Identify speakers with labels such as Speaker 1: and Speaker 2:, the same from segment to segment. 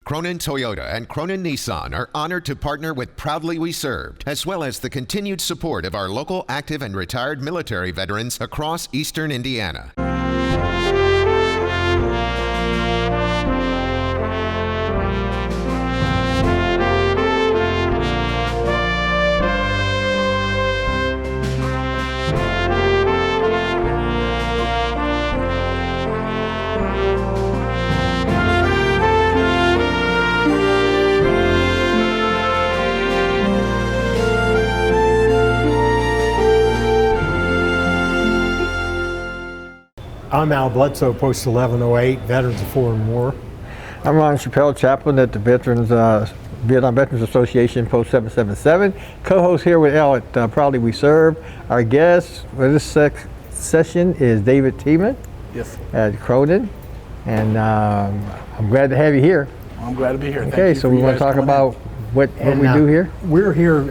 Speaker 1: Cronin Toyota and Cronin Nissan are honored to partner with Proudly We Served, as well as the continued support of our local active and retired military veterans across eastern Indiana.
Speaker 2: I'm Al Bledsoe, Post 1108, Veterans of Foreign War.
Speaker 3: I'm Ron Chappell, chaplain at the Vietnam Veterans Association, Post 777. Co-host here with Al at Proudly We Serve. Our guest for this session is Dave Thiemann.
Speaker 4: Yes.
Speaker 3: At Cronin, and I'm glad to have you here.
Speaker 4: I'm glad to be here.
Speaker 3: Okay, so we want to talk about what we do here.
Speaker 2: We're here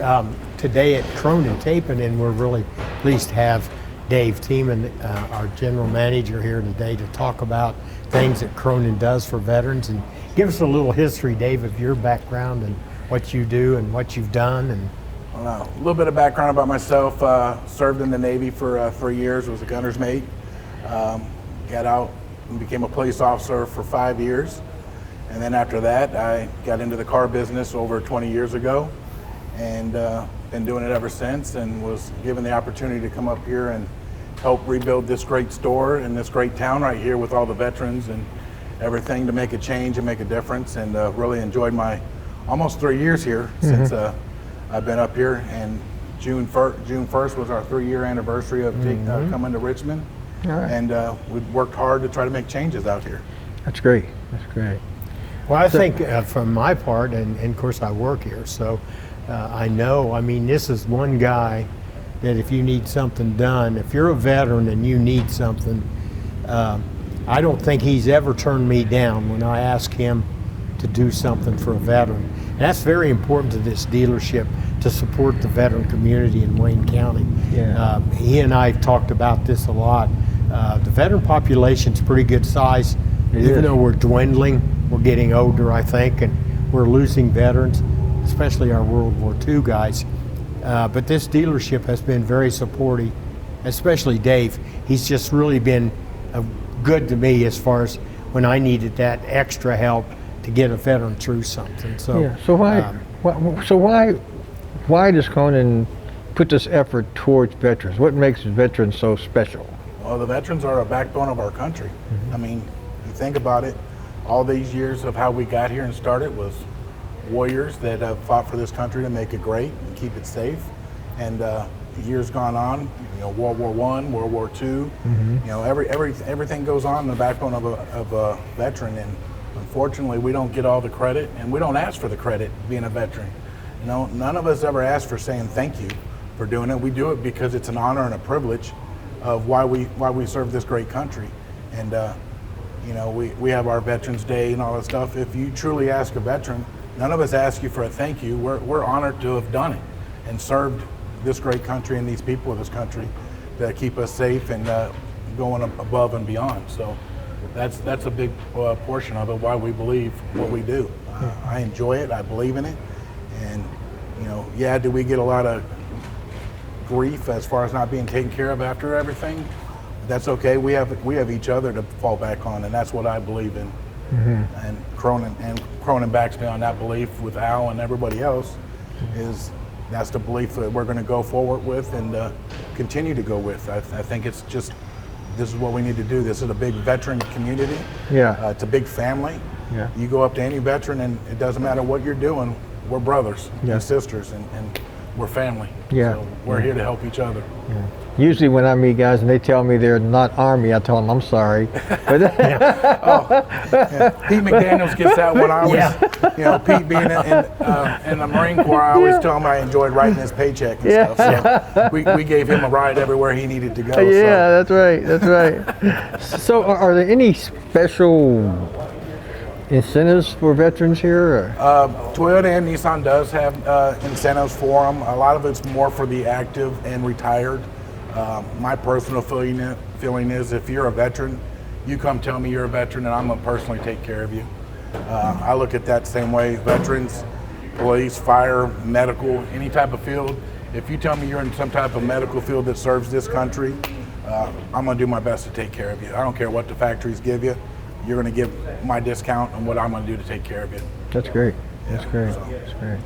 Speaker 2: today at Cronin Taping, and we're really pleased to have Dave Thiemann, our general manager, here today to talk about things that Cronin does for veterans. And give us a little history, Dave, of your background and what you do and what you've done. And
Speaker 4: a little bit of background about myself. Served in the Navy for 3 years, was a gunner's mate. Got out and became a police officer for 5 years. And then after that, I got into the car business over 20 years ago, and been doing it ever since, and was given the opportunity to come up here and help rebuild this great store in this great town right here with all the veterans and everything to make a change and make a difference. And really enjoyed my almost 3 years here since I've been up here. And June 1st was our 3-year anniversary of coming to Richmond.
Speaker 3: All right.
Speaker 4: And we've worked hard to try to make changes out here.
Speaker 3: That's great. That's great.
Speaker 2: well, I think from my part, and of course I work here, so I know, I mean, this is one guy that if you need something done, if you're a veteran and you need something, I don't think he's ever turned me down when I ask him to do something for a veteran. And that's very important to this dealership, to support the veteran community in Wayne County.
Speaker 3: Yeah.
Speaker 2: He and I have talked about this a lot. The veteran population's pretty good size. Even though we're dwindling, we're getting older, I think, and we're losing veterans, especially our World War II guys. But this dealership has been very supportive, especially Dave. He's just really been good to me as far as when I needed that extra help to get a veteran through something. So,
Speaker 3: yeah. So why does Cronin put this effort towards veterans? What makes veterans so special?
Speaker 4: Well, the veterans are a backbone of our country. I mean, you think about it, all these years of how we got here and started was warriors that have fought for this country to make it great and keep it safe. And years gone on, you know, World War I, World War II, you know, everything goes on in the backbone of a veteran. And unfortunately, we don't get all the credit, and we don't ask for the credit being a veteran. You know, none of us ever ask for saying thank you for doing it. We do it because it's an honor and a privilege of why we serve this great country. And you know, we have our Veterans Day and all that stuff. If you truly ask a veteran, none of us ask you for a thank you. We're honored to have done it and served this great country and these people of this country that keep us safe and going above and beyond. So that's a big portion of it, why we believe what we do. I enjoy it, I believe in it, and you know, yeah, do we get a lot of grief as far as not being taken care of after everything? That's okay. We have each other to fall back on, and that's what I believe in. And Cronin backs me on that belief with Al and everybody else. That's the belief that we're going to go forward with and continue to go with. I think it's just, this is what we need to do. This is a big veteran community.
Speaker 3: Yeah.
Speaker 4: It's a big family.
Speaker 3: Yeah.
Speaker 4: You go up to any veteran, and it doesn't matter what you're doing. We're brothers and sisters, and we're family.
Speaker 3: Yeah.
Speaker 4: So we're here to help each other.
Speaker 3: Yeah. Usually when I meet guys and they tell me they're not Army, I tell them I'm sorry. But
Speaker 4: Pete McDaniels gets that when I was, you know, Pete being in the Marine Corps, I always tell him I enjoyed writing his paycheck and stuff. So we gave him a ride everywhere he needed to go.
Speaker 3: Yeah, that's right. That's right. So are there any special incentives for veterans here?
Speaker 4: Toyota and Nissan does have incentives for them. A lot of it's more for the active and retired. My personal feeling is if you're a veteran, you come tell me you're a veteran and I'm going to personally take care of you. I look at that same way. Veterans, police, fire, medical, any type of field. If you tell me you're in some type of medical field that serves this country, I'm going to do my best to take care of you. I don't care what the factories give you. You're going to give my discount on what I'm going to do to take care of you.
Speaker 3: That's great. That's great.
Speaker 4: So,
Speaker 3: That's great.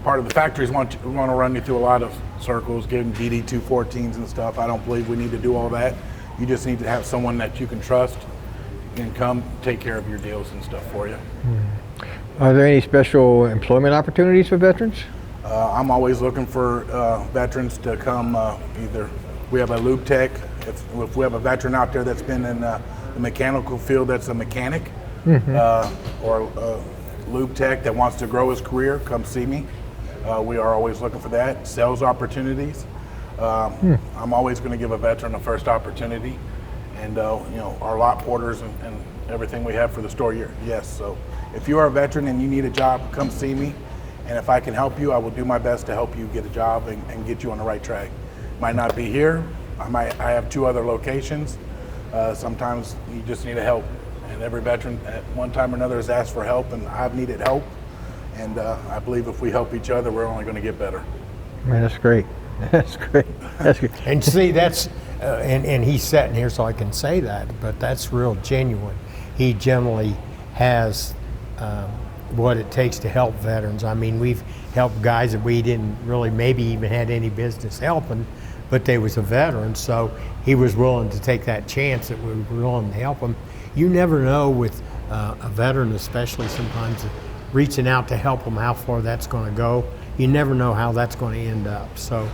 Speaker 4: Part of the factories want to run you through a lot of circles, getting DD 214s and stuff. I don't believe we need to do all that. You just need to have someone that you can trust and come take care of your deals and stuff for you.
Speaker 3: Are there any special employment opportunities for veterans?
Speaker 4: I'm always looking for veterans to come. Either we have a lube tech. If we have a veteran out there that's been in the mechanical field, that's a mechanic, or a lube tech that wants to grow his career, come see me. We are always looking for that. Sales opportunities. I'm always going to give a veteran a first opportunity, and our lot porters and everything we have for the store. Yes. So if you are a veteran and you need a job, come see me. And if I can help you, I will do my best to help you get a job and get you on the right track. Might not be here. I have 2 other locations. Sometimes you just need help. And every veteran at one time or another has asked for help, and I've needed help. And I believe if we help each other, we're only going to get better.
Speaker 3: Man, that's great. That's great. That's good.
Speaker 2: And see, that's, and he's sitting here so I can say that, but that's real genuine. He generally has what it takes to help veterans. I mean, we've helped guys that we didn't really maybe even had any business helping, but they was a veteran, so he was willing to take that chance that we were willing to help him. You never know with a veteran, especially sometimes reaching out to help them, how far that's going to go. You never know how that's going to end up. So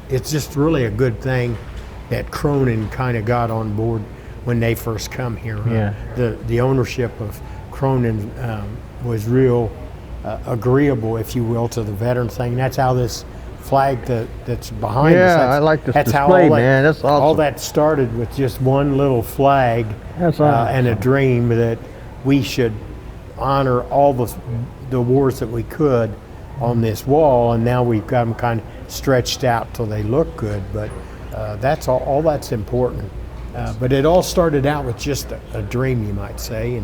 Speaker 2: it's just really a good thing that Cronin kind of got on board when they first come here. The ownership of Cronin was real agreeable, if you will, to the veteran thing. That's how this flag that's behind us.
Speaker 3: Yeah, I like this
Speaker 2: that's
Speaker 3: display,
Speaker 2: how
Speaker 3: man. That's awesome.
Speaker 2: All that started with just one little flag.
Speaker 3: That's awesome.
Speaker 2: And a dream that we should honor all the wars that we could on this wall, and now we've got them kind of stretched out till they look good. But that's all that's important. But it all started out with just a dream, you might say,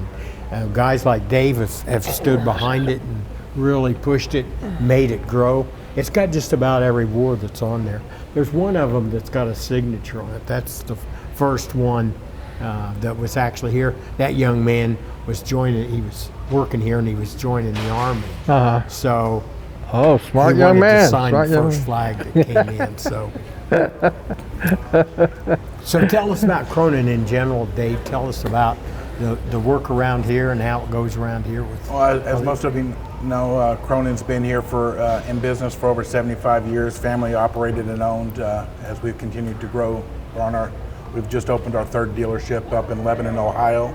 Speaker 2: and guys like Dave have stood behind it and really pushed it, made it grow. It's got just about every war that's on there. There's one of them that's got a signature on it. That's the first one that was actually here. That young man was joining, he was working here and he was joining the Army. So
Speaker 3: smart
Speaker 2: he
Speaker 3: young
Speaker 2: wanted
Speaker 3: man.
Speaker 2: to sign
Speaker 3: Smart
Speaker 2: the
Speaker 3: young
Speaker 2: first flag that came in. So tell us about Cronin in general, Dave. Tell us about the work around here and how it goes around here.
Speaker 4: Well, as most of you know, Cronin's been here in business for over 75 years, family operated and owned. As we've continued to grow, we've just opened our 3rd dealership up in Lebanon, Ohio.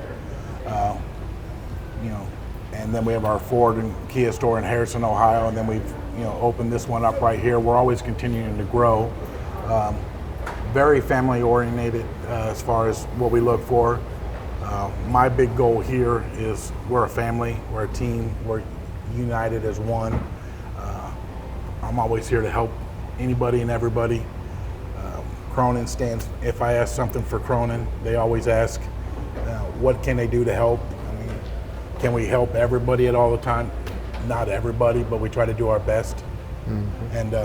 Speaker 4: And then we have our Ford and Kia store in Harrison, Ohio, and then we've opened this one up right here. We're always continuing to grow. Very family oriented as far as what we look for. My big goal here is we're a family, we're a team, we're united as one. I'm always here to help anybody and everybody. Cronin stands, if I ask something for Cronin, they always ask, what can they do to help? I mean, can we help everybody at all the time? Not everybody, but we try to do our best. And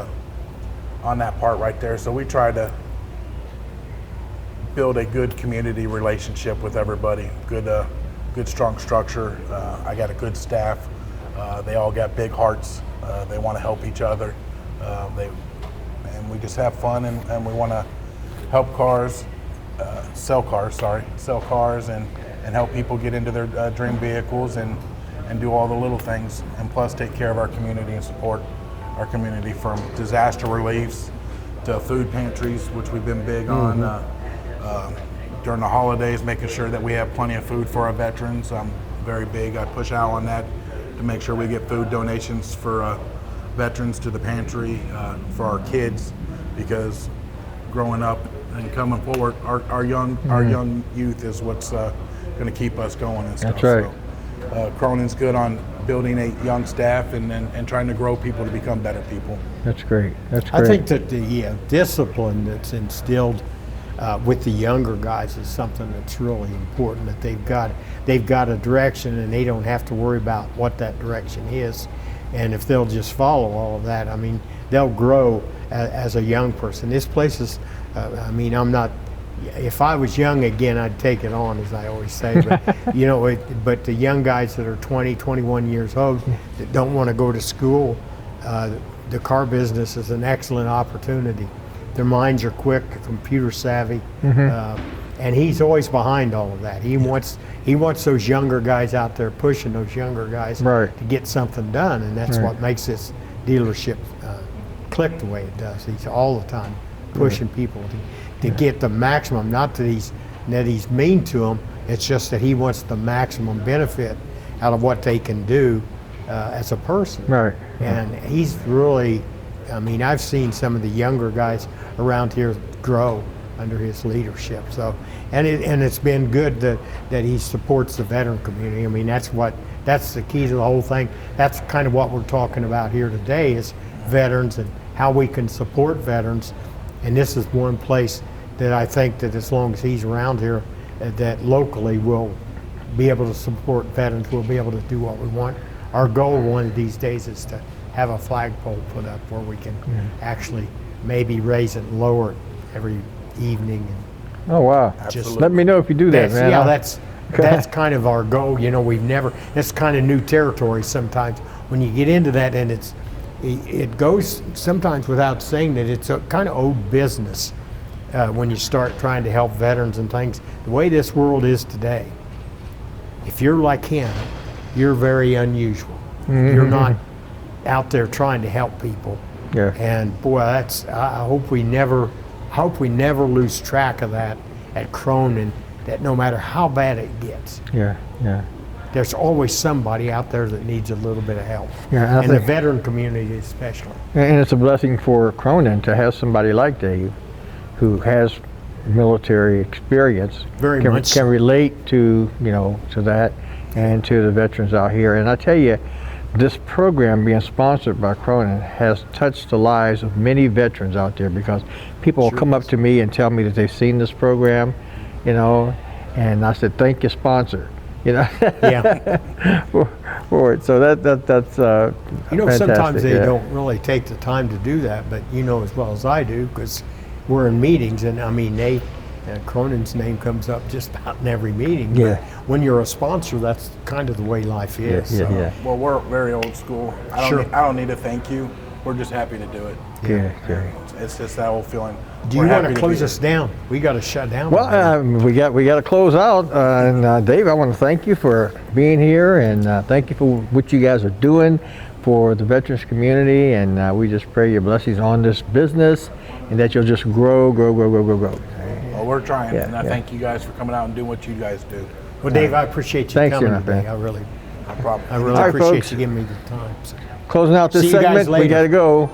Speaker 4: on that part right there, so we try to build a good community relationship with everybody, good strong structure. I got a good staff. They all got big hearts. They want to help each other. And we just have fun, and we want to help sell cars and help people get into their dream vehicles and do all the little things, and plus take care of our community and support our community, from disaster reliefs to food pantries, which we've been big on. During the holidays, making sure that we have plenty of food for our veterans. I'm very big. I push out on that to make sure we get food donations for veterans to the pantry, for our kids, because growing up and coming forward, our young youth is what's going to keep us going and stuff.
Speaker 3: That's right.
Speaker 4: So, Cronin's good on building a young staff and trying to grow people to become better people.
Speaker 3: That's great. That's great.
Speaker 2: I think that the discipline that's instilled with the younger guys is something that's really important, that they've got a direction and they don't have to worry about what that direction is. And if they'll just follow all of that, I mean, they'll grow as a young person. This place is, I mean, if I was young again, I'd take it on, as I always say. But, you know, but the young guys that are 20, 21 years old that don't want to go to school, the car business is an excellent opportunity. Their minds are quick, computer savvy, and he's always behind all of that. He wants those younger guys out there pushing those younger guys to get something done, and that's what makes this dealership click the way it does. He's all the time pushing people to get the maximum. Not that he's mean to them. It's just that he wants the maximum benefit out of what they can do as a person. And he's really, I mean, I've seen some of the younger guys around here grow under his leadership. So, and it's been good that he supports the veteran community. I mean, that's the key to the whole thing. That's kind of what we're talking about here today, is veterans and how we can support veterans. And this is one place that I think that as long as he's around here, that locally we'll be able to support veterans. We'll be able to do what we want. Our goal one of these days is to have a flagpole put up where we can actually maybe raise it and lower it every evening. And
Speaker 3: oh wow! Just let me know if you do that, man.
Speaker 2: Yeah, that's kind of our goal. You know, it's kind of new territory sometimes when you get into that, and it goes sometimes without saying that it's a kind of old business when you start trying to help veterans and things. The way this world is today, if you're like him, you're very unusual. You're not out there trying to help people. And boy, I hope we never lose track of that at Cronin, that no matter how bad it gets, there's always somebody out there that needs a little bit of help. And the veteran community especially.
Speaker 3: And it's a blessing for Cronin to have somebody like Dave who has military experience, can relate to that and to the veterans out here. And I tell you, this program being sponsored by Cronin has touched the lives of many veterans out there, because people will come up to me and tell me that they've seen this program, and I said, thank you, sponsor, for it. So that's fantastic.
Speaker 2: Sometimes they don't really take the time to do that, but as well as I do, because we're in meetings, and I mean, Cronin's name comes up just about in every meeting. But when you're a sponsor, that's kind of the way life is.
Speaker 4: Well, we're very old school. I don't need to thank you. We're just happy to do it. It's just that old feeling.
Speaker 2: Do you want to close us down? We got to shut down.
Speaker 3: Well, we got to close out. And Dave, I want to thank you for being here, and thank you for what you guys are doing for the veterans community. And we just pray your blessings on this business, and that you'll just grow.
Speaker 4: Well, we're trying, and I thank you guys for coming out and doing what you guys do.
Speaker 2: Well, Dave, I appreciate you coming today. I really appreciate you giving me the time. So.
Speaker 3: Closing out this segment, we got to go.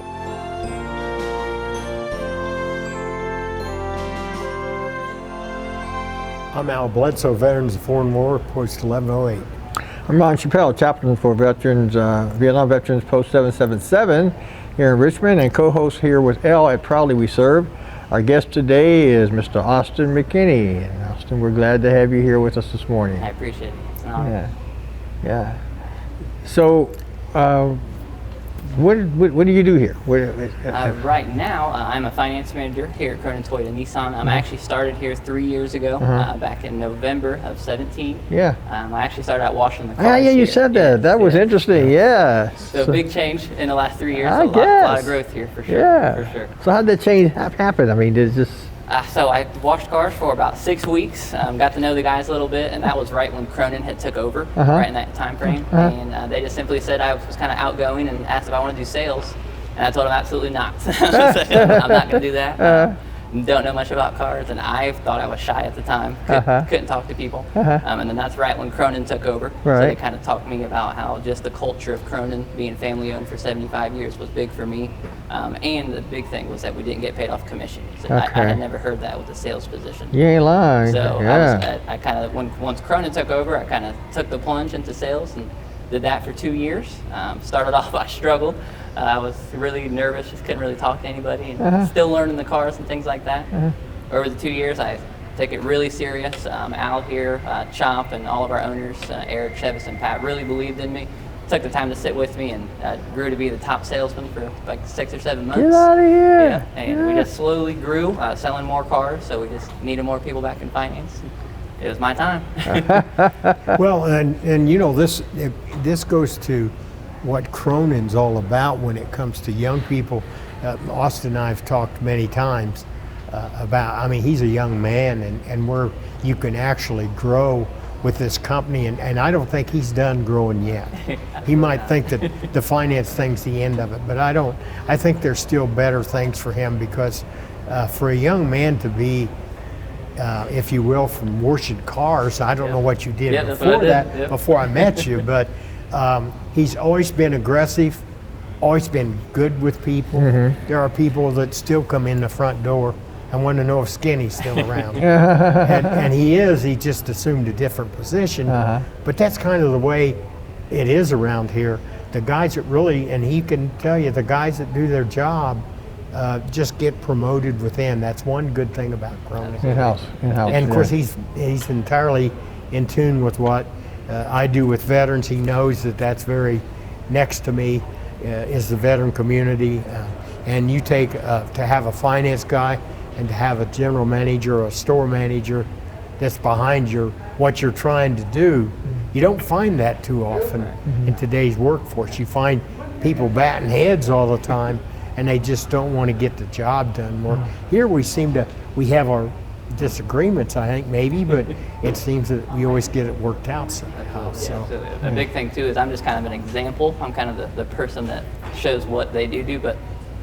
Speaker 2: I'm Al Bledsoe, Veterans of Foreign War, Post 1108.
Speaker 3: I'm Ron Chappell, Chaplain for Veterans, Vietnam Veterans Post 777 here in Richmond, and co-host here with Al at Proudly We Serve. Our guest today is Mr. Austin McKinney. And Austin, we're glad to have you here with us this morning.
Speaker 5: I appreciate it. It's an honor.
Speaker 3: Yeah. So, what do you do here?
Speaker 5: Right now, I'm a finance manager here at Cronin Toyota Nissan. I actually started here 3 years ago, back in November of 17.
Speaker 3: Yeah.
Speaker 5: I actually started out washing the cars.
Speaker 3: Yeah, you said that. That was interesting. Yeah.
Speaker 5: So big change in the last 3 years.
Speaker 3: I
Speaker 5: A lot of growth here for sure.
Speaker 3: Yeah.
Speaker 5: For sure.
Speaker 3: So how did that change happen? I mean, did it just...
Speaker 5: So I washed cars for about 6 weeks, got to know the guys a little bit, and that was right when Cronin had took over, right in that time frame. And they just simply said I was kind of outgoing and asked if I wanted to do sales, and I told them absolutely not. I'm not going to do that. Don't know much about cars, and I thought I was shy at the time. Couldn't talk to people. And then that's right when Cronin took over. So they kind of talked to me about how just the culture of Cronin, being family owned for 75 years, was big for me. And the big thing was that we didn't get paid off commission. So I had never heard that with a sales position.
Speaker 3: You ain't lying.
Speaker 5: So I kind of, once Cronin took over, I kind of took the plunge into sales and did that for 2 years. Started off, I struggled. I was really nervous, just couldn't really talk to anybody, and still learning the cars and things like that. over the 2 years, I took it really serious. Al here, Chomp, and all of our owners, Eric, Chevis, and Pat, really believed in me. Took the time to sit with me and grew to be the top salesman for like 6 or 7 months.
Speaker 3: Get out of here.
Speaker 5: Yeah, and we just slowly grew, selling more cars, so we just needed more people back in finance. It was my time.
Speaker 2: Well, and you know, this goes to what Cronin's all about when it comes to young people. Austin and I have talked many times about, I mean, he's a young man, and where you can actually grow with this company, and I don't think he's done growing yet. He might think that the finance thing's the end of it, but I don't. I think there's still better things for him, because for a young man to be, if you will, from washing cars, I don't know what you did before that, before I met you, but he's always been aggressive, always been good with people. There are people that still come in the front door and want to know if Skinny's still around. and he just assumed a different position. But that's kind of the way it is around here. The guys that really, and he can tell you, the guys that do their job just get promoted within. That's one good thing about Cronin.
Speaker 3: In-house.
Speaker 2: And of course, he's entirely in tune with what I do with veterans. He knows that that's very next to me, is the veteran community. And you take, to have a finance guy and to have a general manager or a store manager that's behind what you're trying to do, you don't find that too often in today's workforce. You find people batting heads all the time, and they just don't want to get the job done more. Here we have our disagreements, I think, maybe, but it seems that we always get it worked out somehow. So
Speaker 5: the big thing too is I'm just kind of an example. I'm kind of the person that shows what they do, but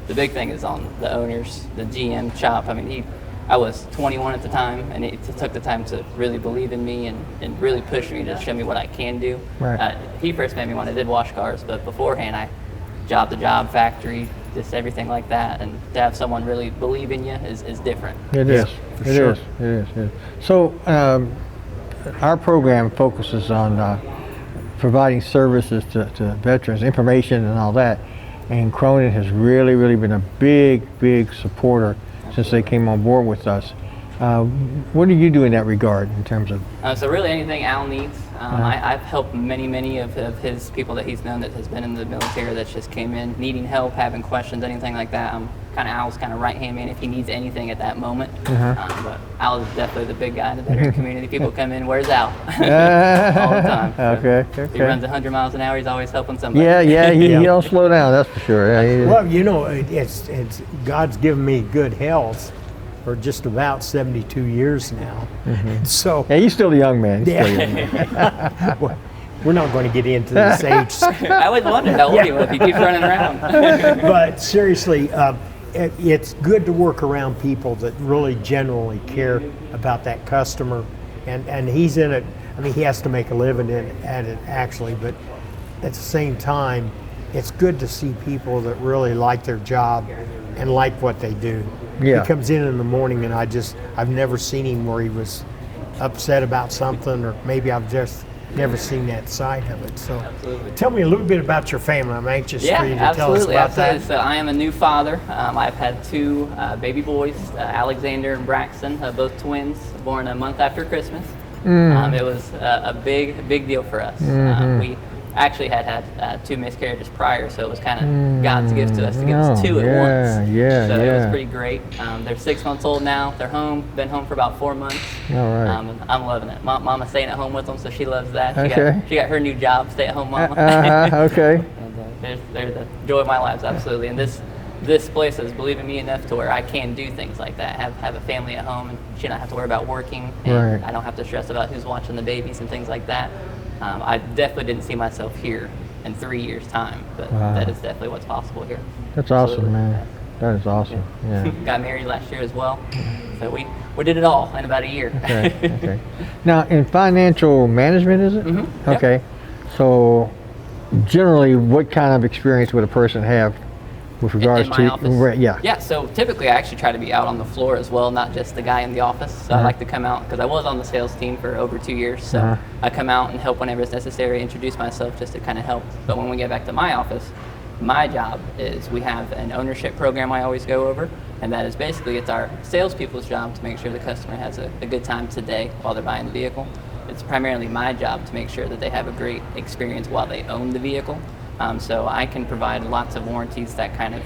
Speaker 5: the big thing is on the owners, the GM, Chop. I mean, I was 21 at the time, and he took the time to really believe in me and really push me to show me what I can do.
Speaker 3: Right.
Speaker 5: He first met me when I did wash cars, but beforehand, I job to job, factory, just everything like that. And to have someone really believe in you is different.
Speaker 3: It is.
Speaker 2: For sure.
Speaker 3: It is. So our program focuses on providing services to veterans, information and all that. And Cronin has really, really been a big supporter since they came on board with us. What do you do in that regard in terms of?
Speaker 5: So really anything Al needs. I've helped many of his people that he's known that has been in the military that just came in needing help, having questions, anything like that. I'm kind of Al's kind of right-hand man if he needs anything at that moment. But Al is definitely the big guy in the veteran community. People come in, where's Al? All the time.
Speaker 3: Okay.
Speaker 5: He runs 100 miles an hour. He's always helping somebody.
Speaker 3: Yeah, he don't slow down, that's for sure. Yeah,
Speaker 2: well, you know, it's God's given me good health for just about 72 years now. So
Speaker 3: yeah, he's still a young man.
Speaker 2: well, we're not going to get into this age.
Speaker 5: I always wondered how old he was. He keeps running around.
Speaker 2: But seriously, it's good to work around people that really genuinely care about that customer. And he's in it. I mean, he has to make a living at it actually, but at the same time, it's good to see people that really like their job and like what they do.
Speaker 3: Yeah.
Speaker 2: He comes in the morning, and I've never seen him where he was upset about something, or maybe I've just never seen that side of it. So
Speaker 5: Absolutely.
Speaker 2: Tell me a little bit about your family. I'm anxious for you to tell us about that.
Speaker 5: So I am a new father. I've had 2 baby boys, Alexander and Braxton, both twins, born a month after Christmas. It was a big deal for us. We actually had 2 miscarriages prior, so it was kind of God's gift to us to give us 2 at once. So it was pretty great. They're 6 months old now. They're home. Been home for about 4 months.
Speaker 3: All right.
Speaker 5: I'm loving it. Mama's staying at home with them, so she loves that.
Speaker 3: Okay.
Speaker 5: She got her new job, stay-at-home mama.
Speaker 3: Okay.
Speaker 5: And they're the joy of my lives, absolutely. And this place has believed in me enough to where I can do things like that. Have a family at home, and she don't have to worry about working, and I don't have to stress about who's watching the babies and things like that. I definitely didn't see myself here in 3 years' time, but that is definitely what's possible here.
Speaker 3: That's awesome, man. That is awesome. Yeah.
Speaker 5: Got married last year as well, so we did it all in about a year.
Speaker 3: Okay. Now, in financial management, is it?
Speaker 5: Mm-hmm.
Speaker 3: Okay.
Speaker 5: Yep.
Speaker 3: So, generally, what kind of experience would a person have with regards
Speaker 5: in my
Speaker 3: to
Speaker 5: office?
Speaker 3: Yeah.
Speaker 5: Yeah, so typically I actually try to be out on the floor as well, not just the guy in the office. So I like to come out, because I was on the sales team for over 2 years, so I come out and help whenever it's necessary, introduce myself just to kind of help. But when we get back to my office, my job is we have an ownership program I always go over. And that is basically, it's our salespeople's job to make sure the customer has a good time today while they're buying the vehicle. It's primarily my job to make sure that they have a great experience while they own the vehicle. So I can provide lots of warranties that kind of,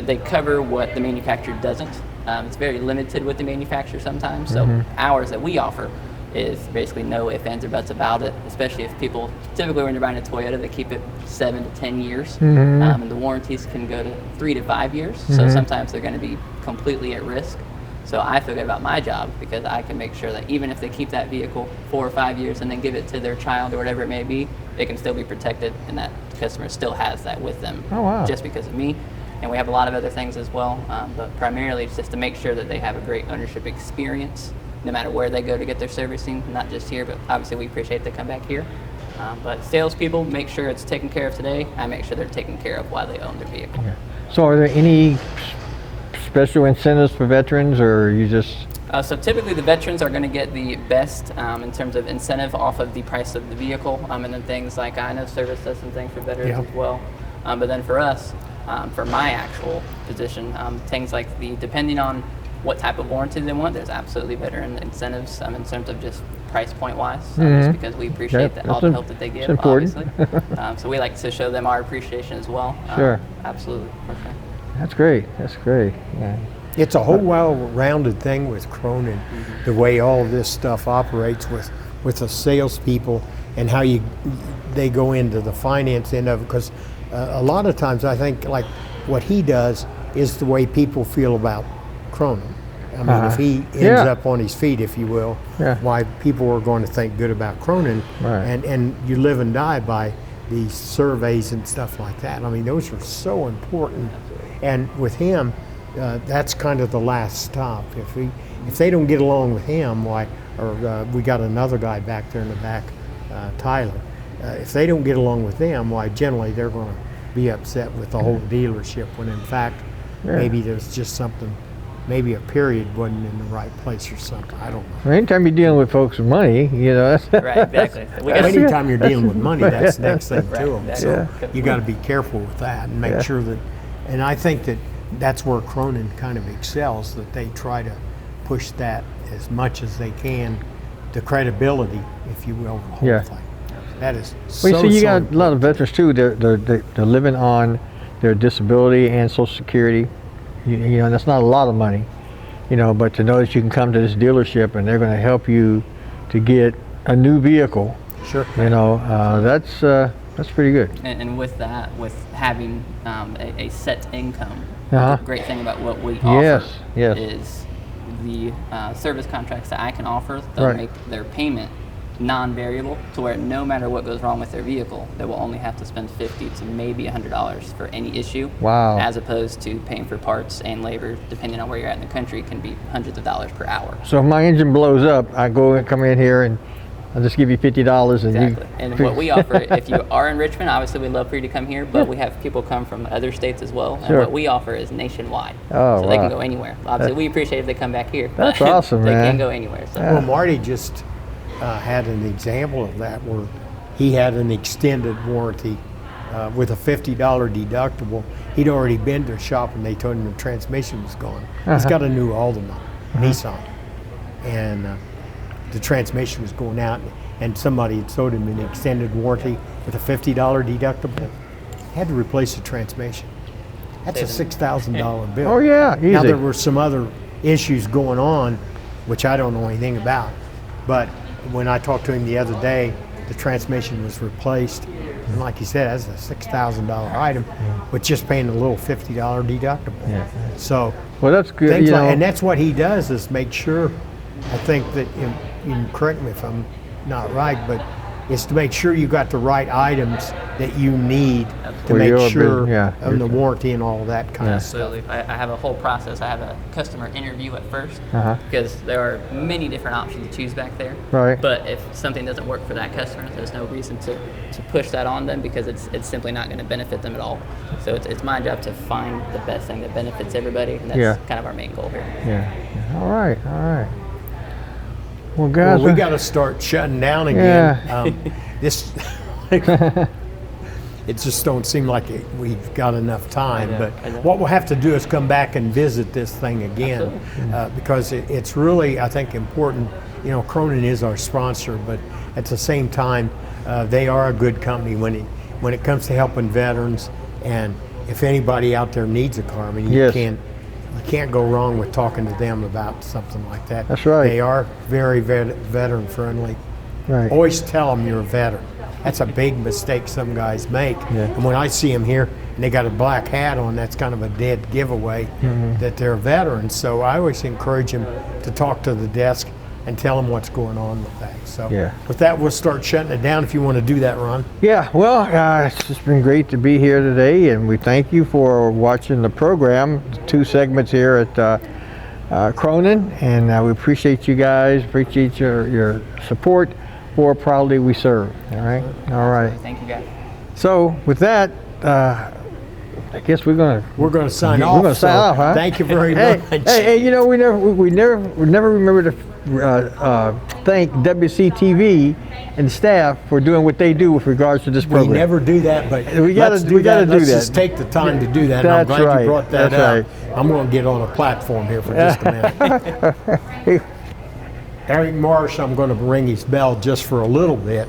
Speaker 5: they cover what the manufacturer doesn't. It's very limited with the manufacturer sometimes. So ours that we offer is basically no ifs, ands, or buts about it, especially if people, typically when you're buying a Toyota, they keep it 7 to 10 years. And the warranties can go to 3 to 5 years. So sometimes they're going to be completely at risk. So I feel good about my job because I can make sure that even if they keep that vehicle 4 or 5 years and then give it to their child or whatever it may be, it can still be protected and that customer still has that with them just because of me. And we have a lot of other things as well, but primarily it's just to make sure that they have a great ownership experience no matter where they go to get their servicing, not just here, but obviously we appreciate they come back here. But salespeople make sure it's taken care of today. I make sure they're taken care of while they own their vehicle.
Speaker 3: Okay. So are there any special incentives for veterans, or are you just...
Speaker 5: So typically the veterans are going to get the best in terms of incentive off of the price of the vehicle, and then things like, I know service does some things for veterans as well. But then for us, for my actual position, things like depending on what type of warranty they want, there's absolutely veteran incentives in terms of just price point wise, just because we appreciate all the help that they give, obviously. So we like to show them our appreciation as well.
Speaker 3: Sure.
Speaker 5: Absolutely. Okay.
Speaker 3: That's great. That's great. Yeah.
Speaker 2: It's a whole well-rounded thing with Cronin, the way all of this stuff operates with the salespeople and how they go into the finance end of it. Because a lot of times I think like what he does is the way people feel about Cronin. I mean, if he ends up on his feet, if you will, why people are going to think good about Cronin, and you live and die by these surveys and stuff like that. I mean, those are so important. And with him, that's kind of the last stop. If they don't get along with him, we got another guy back there in the back, Tyler. If they don't get along with them, generally they're going to be upset with the whole dealership. When in fact, maybe there's just something. Maybe a period wasn't in the right place or something. I don't know.
Speaker 3: Anytime you're dealing with folks with money, that's
Speaker 5: right. Exactly.
Speaker 2: Anytime you're dealing with money, that's the next thing to them. So you got to be careful with that and make sure that. And I think that's where Cronin kind of excels. That they try to push that as much as they can, the credibility, if you will, of the whole thing. That is
Speaker 3: so you got a lot of veterans too. They're living on their disability and Social Security. That's not a lot of money, but to know that you can come to this dealership and they're going to help you to get a new vehicle.
Speaker 2: Sure.
Speaker 3: That's pretty good.
Speaker 5: And with that, with having a set income, the great thing about what we offer is the service contracts that I can offer. They'll make their payment non-variable to where no matter what goes wrong with their vehicle, they will only have to spend $50 to maybe $100 for any issue.
Speaker 3: Wow.
Speaker 5: As opposed to paying for parts and labor, depending on where you're at in the country, can be hundreds of dollars per hour.
Speaker 3: So if my engine blows up, I come in here and I'll just give you $50 and
Speaker 5: exactly. And what we offer, if you are in Richmond, obviously we'd love for you to come here, but we have people come from other states as well. And what we offer is nationwide. So they can go anywhere. Obviously we appreciate if they come back here.
Speaker 3: That's awesome,
Speaker 5: they
Speaker 3: man.
Speaker 5: They can go anywhere. So.
Speaker 2: Well, Marty just had an example of that where he had an extended warranty with a $50 deductible. He'd already been to the shop and they told him the transmission was gone. He's got a new Altima, Nissan, and the transmission was going out, and somebody had sold him an extended warranty with a $50 deductible. Had to replace the transmission. That's a $6,000 bill.
Speaker 3: Oh yeah, easy.
Speaker 2: Now there were some other issues going on, which I don't know anything about, but when I talked to him the other day, the transmission was replaced, and like he said, that's a $6,000 item, with just paying a little $50 deductible. So,
Speaker 3: well, that's good.
Speaker 2: And that's what he does is make sure. I think that you can correct me if I'm not right, but it's to make sure you got the right items that you need to make sure of the warranty and all that kind of stuff.
Speaker 5: Absolutely. I have a whole process. I have a customer interview at first because there are many different options to choose back there.
Speaker 3: Right.
Speaker 5: But if something doesn't work for that customer, there's no reason to push that on them because it's simply not going to benefit them at all. So it's my job to find the best thing that benefits everybody, and that's kind of our main goal here.
Speaker 3: Yeah. All right. Well, guys,
Speaker 2: we got to start shutting down again. This it just don't seem like we've got enough time. But what we'll have to do is come back and visit this thing again, because it's really, I think, important. You know, Cronin is our sponsor, but at the same time, they are a good company when it comes to helping veterans. And if anybody out there needs a car, I mean, you can't go wrong with talking to them about something like that.
Speaker 3: That's right.
Speaker 2: They are very veteran friendly.
Speaker 3: Right.
Speaker 2: Always tell them you're a veteran. That's a big mistake some guys make.
Speaker 3: Yeah.
Speaker 2: And when I see them here and they got a black hat on, that's kind of a dead giveaway that they're veterans. So I always encourage them to talk to the desk and tell them what's going on with that. So with that, we'll start shutting it down if you want to do that, Ron.
Speaker 3: Yeah, well, it's just been great to be here today, and we thank you for watching the program, 2 segments here at Cronin, and we appreciate you guys, appreciate your support for Proudly We Serve. All right.
Speaker 5: Thank you, guys.
Speaker 3: So with that, I guess we're gonna
Speaker 2: sign off.
Speaker 3: We're gonna sign off, huh?
Speaker 2: Thank you very much.
Speaker 3: Hey, you know, we never remember to thank WCTV and staff for doing what they do with regards to this program.
Speaker 2: We never do that, but
Speaker 3: we gotta do that.
Speaker 2: Let's just take the time to do that.
Speaker 3: That's
Speaker 2: I'm glad
Speaker 3: right.
Speaker 2: you brought that
Speaker 3: That's
Speaker 2: up.
Speaker 3: right.
Speaker 2: I'm going to get on a platform here for just a minute. Eric Marsh, I'm going to ring his bell just for a little bit,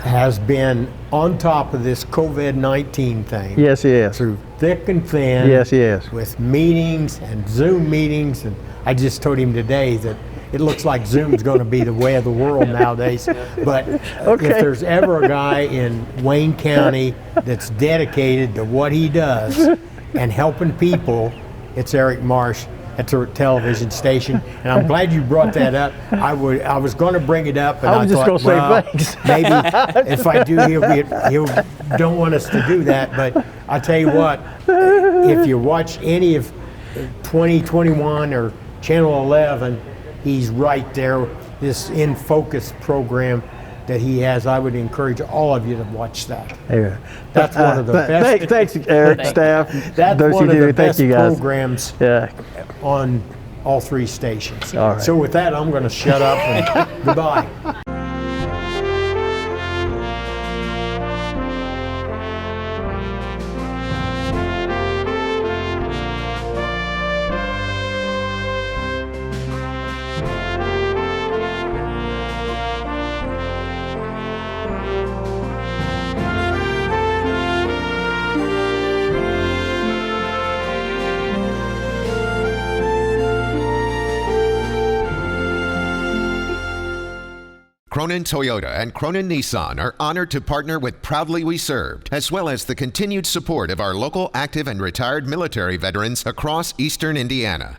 Speaker 2: has been on top of this COVID-19 thing.
Speaker 3: Yes, he is.
Speaker 2: Through thick and thin.
Speaker 3: Yes, he is.
Speaker 2: With meetings and Zoom meetings. And I just told him today that it looks like Zoom's going to be the way of the world nowadays. But if there's ever a guy in Wayne County that's dedicated to what he does and helping people, it's Eric Marsh at the television station. And I'm glad you brought that up. I was going to bring it up, but I
Speaker 3: just
Speaker 2: thought,
Speaker 3: going to say thanks.
Speaker 2: Maybe if I do, he'll don't want us to do that. But I'll tell you what, if you watch any of 2021 or Channel 11, he's right there. This In Focus program that he has, I would encourage all of you to watch that.
Speaker 3: Yeah.
Speaker 2: That's one of the best.
Speaker 3: Thanks, Eric, staff.
Speaker 2: That's one of the best
Speaker 3: you guys.
Speaker 2: programs on all 3 stations.
Speaker 3: All right.
Speaker 2: So with that, I'm going to shut up and goodbye.
Speaker 1: Cronin Toyota and Cronin Nissan are honored to partner with Proudly We Served, as well as the continued support of our local active and retired military veterans across eastern Indiana.